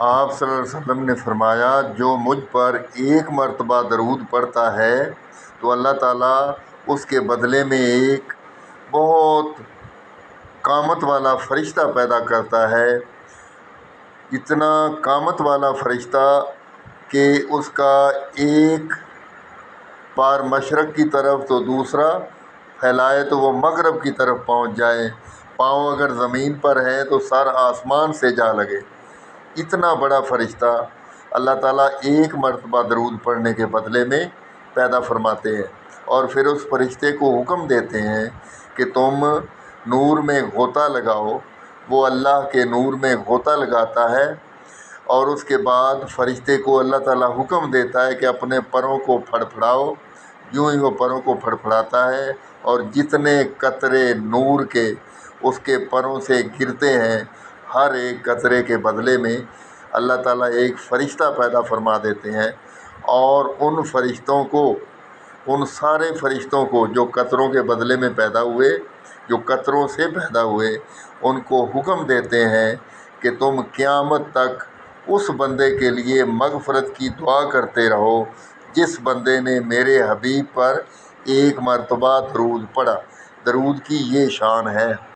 آپ صلی اللہ علیہ وسلم نے فرمایا جو مجھ پر ایک مرتبہ درود پڑھتا ہے تو اللہ تعالیٰ اس کے بدلے میں ایک بہت قامت والا فرشتہ پیدا کرتا ہے، اتنا قامت والا فرشتہ کہ اس کا ایک پار مشرق کی طرف تو دوسرا پھیلائے تو وہ مغرب کی طرف پہنچ جائے، پاؤں اگر زمین پر ہے تو سر آسمان سے جا لگے۔ اتنا بڑا فرشتہ اللہ تعالیٰ ایک مرتبہ درود پڑھنے کے بدلے میں پیدا فرماتے ہیں، اور پھر اس فرشتے کو حکم دیتے ہیں کہ تم نور میں غوطہ لگاؤ۔ وہ اللہ کے نور میں غوطہ لگاتا ہے، اور اس کے بعد فرشتے کو اللہ تعالیٰ حکم دیتا ہے کہ اپنے پروں کو پھڑپھڑاؤ۔ یوں ہی وہ پروں کو پھڑپھڑاتا ہے، اور جتنے قطرے نور کے اس کے پروں سے گرتے ہیں، ہر ایک قطرے کے بدلے میں اللہ تعالیٰ ایک فرشتہ پیدا فرما دیتے ہیں، اور ان فرشتوں کو، ان سارے فرشتوں کو جو قطروں کے بدلے میں پیدا ہوئے، جو قطروں سے پیدا ہوئے، ان کو حکم دیتے ہیں کہ تم قیامت تک اس بندے کے لیے مغفرت کی دعا کرتے رہو جس بندے نے میرے حبیب پر ایک مرتبہ درود پڑھا۔ درود کی یہ شان ہے۔